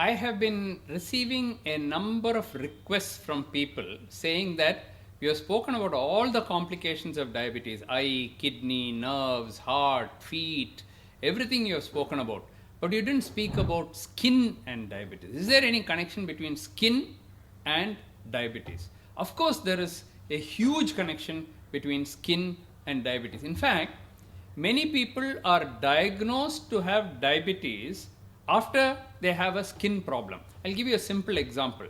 I have been receiving a number of requests from people saying that you have spoken about all the complications of diabetes, eye, kidney, nerves, heart, feet, everything you have spoken about. But you didn't speak about skin and diabetes. Is there any connection between skin and diabetes? Of course, there is a huge connection between skin and diabetes. In fact, many people are diagnosed to have diabetes after they have a skin problem. I'll give you a simple example.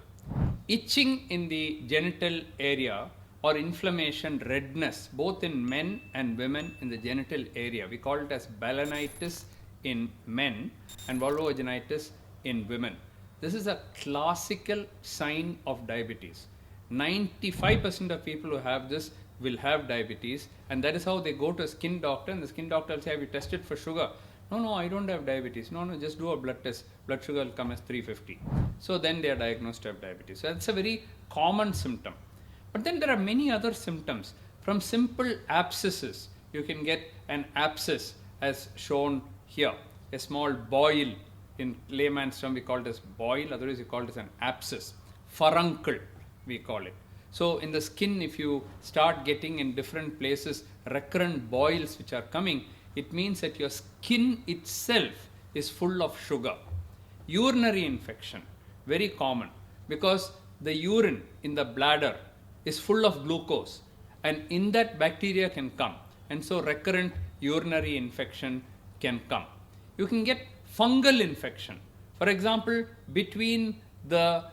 Itching in the genital area or inflammation, redness, both in men and women in the genital area. We call it as balanitis in men and vulvovaginitis in women. This is a classical sign of diabetes. 95% of people who have this will have diabetes, and that is how they go to a skin doctor, and the skin doctor will say, have you tested for sugar? No, I don't have diabetes. No, just do a blood test. Blood sugar will come as 350. So then they are diagnosed to have diabetes. So that's a very common symptom. But then there are many other symptoms. From simple abscesses, you can get an abscess as shown here. A small boil, in layman's term we call it as boil, otherwise we call it as an abscess. Furuncle, we call it. So in the skin, if you start getting in different places recurrent boils which are coming, it means that your skin itself is full of sugar. Urinary infection, very common, because the urine in the bladder is full of glucose, and in that bacteria can come, and so recurrent urinary infection can come. You can get fungal infection. For example, between the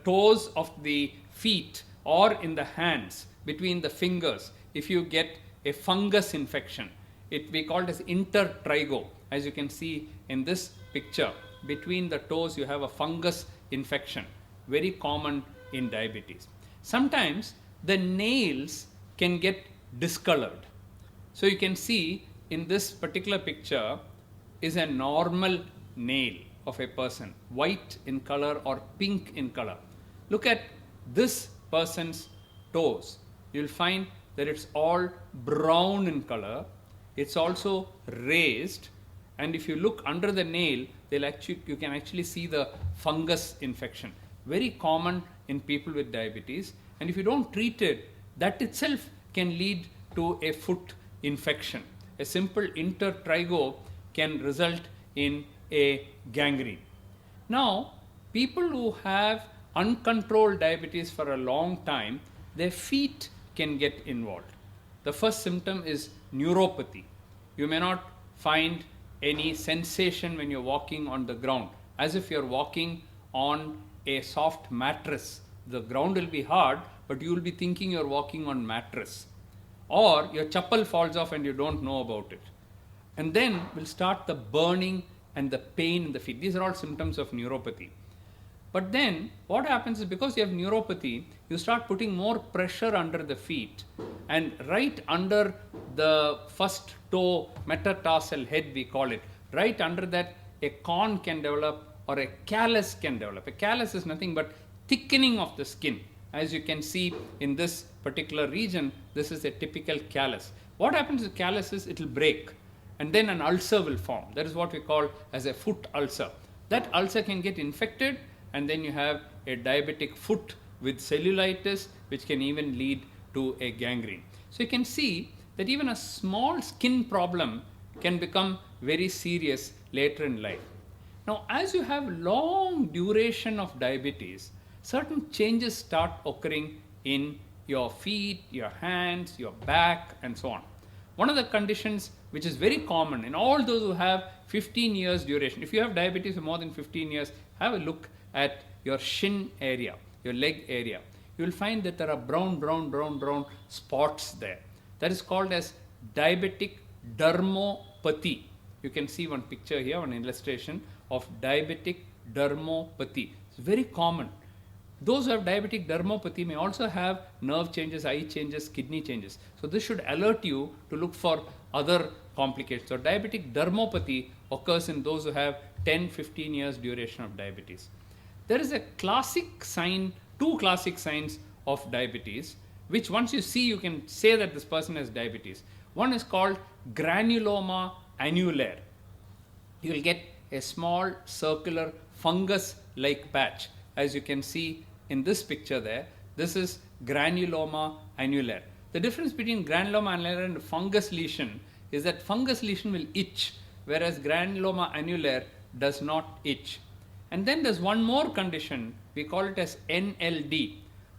toes of the feet or in the hands, between the fingers, if you get a fungus infection, we call it as intertrigo. As you can see in this picture, between the toes you have a fungus infection, very common in diabetes. Sometimes the nails can get discolored. So you can see in this particular picture is a normal nail of a person, white in color or pink in color. Look at this person's toes. You'll find that it's all brown in color. It's also raised, and if you look under the nail, you can actually see the fungus infection. Very common in people with diabetes, and if you don't treat it, that itself can lead to a foot infection. A simple intertrigo can result in a gangrene. Now, people who have uncontrolled diabetes for a long time, their feet can get involved. The first symptom is neuropathy. You may not find any sensation when you're walking on the ground, as if you're walking on a soft mattress. The ground will be hard, but you will be thinking you're walking on mattress. Or your chappal falls off and you don't know about it. And then will start the burning and the pain in the feet. These are all symptoms of neuropathy. But then what happens is, because you have neuropathy, you start putting more pressure under the feet, and right under the first toe, metatarsal head we call it, right under that a corn can develop or a callus can develop. A callus is nothing but thickening of the skin. As you can see in this particular region, this is a typical callus. What happens to callus is it will break, and then an ulcer will form. That is what we call as a foot ulcer. That ulcer can get infected, and then you have a diabetic foot with cellulitis, which can even lead to a gangrene. So you can see that even a small skin problem can become very serious later in life. Now, as you have long duration of diabetes, certain changes start occurring in your feet, your hands, your back, and so on. One of the conditions which is very common in all those who have 15 years duration, if you have diabetes for more than 15 years, have a look at your shin area, your leg area. You will find that there are brown spots there. That is called as Diabeticdermopathy. You can see one picture here, one illustration of Diabeticdermopathy. It's very common. Those who have diabetic dermopathy may also have nerve changes, eye changes, kidney changes. So this should alert you to look for other complications. So diabetic dermopathy occurs in those who have 10-15 years duration of diabetes. There is a classic sign, two classic signs of diabetes, which once you see, you can say that this person has diabetes. One is called granuloma annulare. You will get a small circular fungus-like patch. As you can see in this picture there, this is granuloma annulare. The difference between granuloma annulare and fungus lesion is that fungus lesion will itch, whereas granuloma annulare does not itch. And then there's one more condition, we call it as NLD,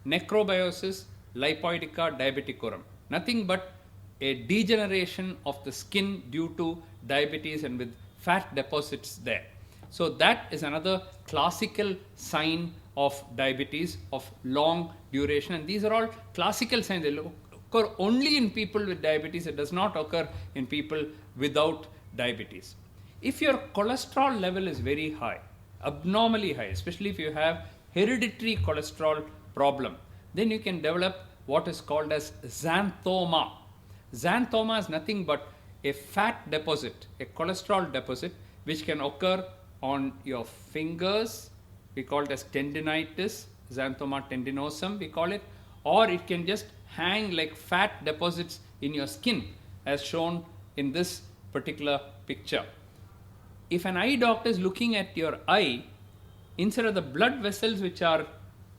necrobiosis lipoidica diabeticorum. Nothing but a degeneration of the skin due to diabetes and with fat deposits there. So that is another classical sign of diabetes of long duration, and these are all classical signs. They occur only in people with diabetes. It does not occur in people without diabetes. If your cholesterol level is very high, abnormally high, especially if you have hereditary cholesterol problem, then you can develop what is called as xanthoma. Xanthoma is nothing but a fat deposit, a cholesterol deposit, which can occur on your fingers. We call it as tendinitis, xanthoma tendinosum we call it, or it can just hang like fat deposits in your skin, as shown in this particular picture. If an eye doctor is looking at your eye, instead of the blood vessels which are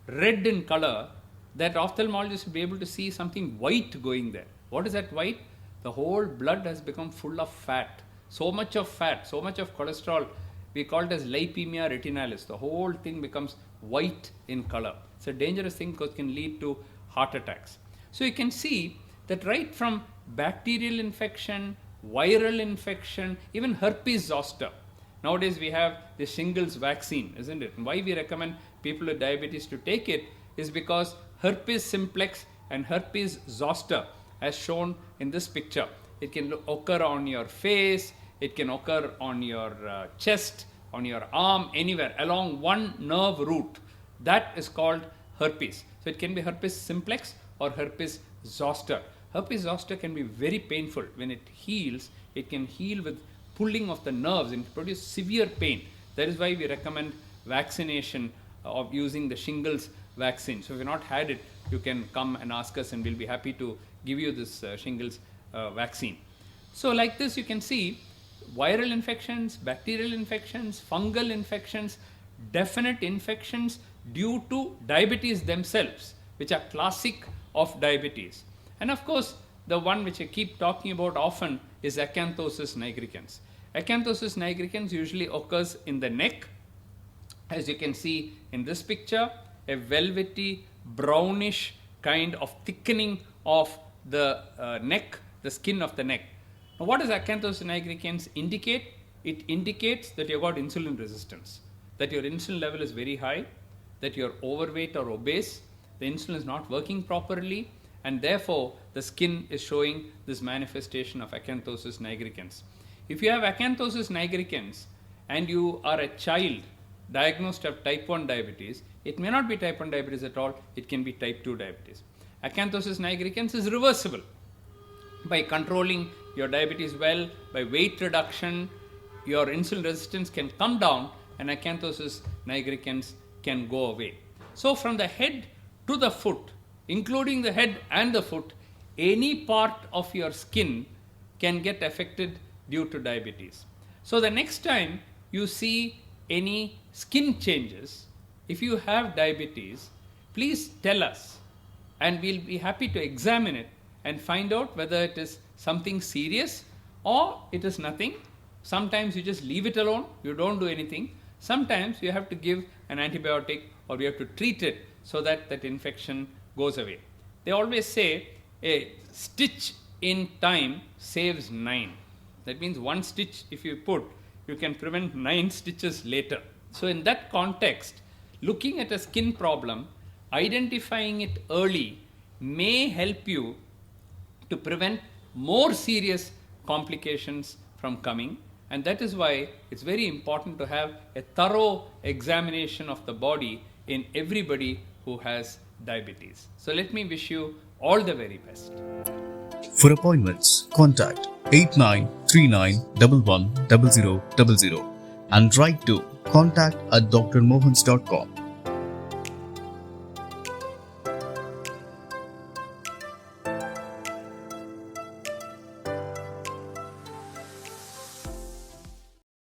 red in color, that ophthalmologist will be able to see something white going there. What is that white? The whole blood has become full of fat. So much of fat, so much of cholesterol, we call it as lipemia retinalis. The whole thing becomes white in color. It's a dangerous thing because it can lead to heart attacks. So you can see that right from bacterial infection, viral infection, even herpes zoster. Nowadays we have the shingles vaccine, isn't it? And why we recommend people with diabetes to take it is because herpes simplex and herpes zoster, as shown in this picture, it can occur on your face, it can occur on your chest, on your arm, anywhere along one nerve root. That is called herpes. So it can be herpes simplex or herpes zoster. Herpes zoster can be very painful. When it heals, it can heal with pulling of the nerves and produce severe pain. That is why we recommend vaccination of using the shingles vaccine. So if you've not had it, you can come and ask us and we'll be happy to give you this shingles vaccine. So like this, you can see viral infections, bacterial infections, fungal infections, definite infections due to diabetes themselves, which are classic of diabetes. And of course, the one which I keep talking about often is acanthosis nigricans. Acanthosis nigricans usually occurs in the neck. As you can see in this picture, a velvety, brownish kind of thickening of the neck, the skin of the neck. Now, what does acanthosis nigricans indicate? It indicates that you've got insulin resistance, that your insulin level is very high, that you're overweight or obese, the insulin is not working properly, and therefore the skin is showing this manifestation of acanthosis nigricans. If you have acanthosis nigricans and you are a child diagnosed to have type 1 diabetes, it may not be type 1 diabetes at all, it can be type 2 diabetes. Acanthosis nigricans is reversible by controlling your diabetes well, by weight reduction, your insulin resistance can come down and acanthosis nigricans can go away. So from the head to the foot, including the head and the foot, any part of your skin can get affected due to diabetes. So the next time you see any skin changes, if you have diabetes, please tell us and we'll be happy to examine it and find out whether it is something serious or it is nothing. Sometimes you just leave it alone, you don't do anything. Sometimes you have to give an antibiotic or you have to treat it so that that infection goes away. They always say a stitch in time saves 9. That means one stitch if you put, you can prevent 9 stitches later. So in that context, looking at a skin problem, identifying it early may help you to prevent more serious complications from coming, and that is why it's very important to have a thorough examination of the body in everybody who has diabetes. So let me wish you all the very best. For appointments, contact 8939110000 and write to contact@drmohans.com.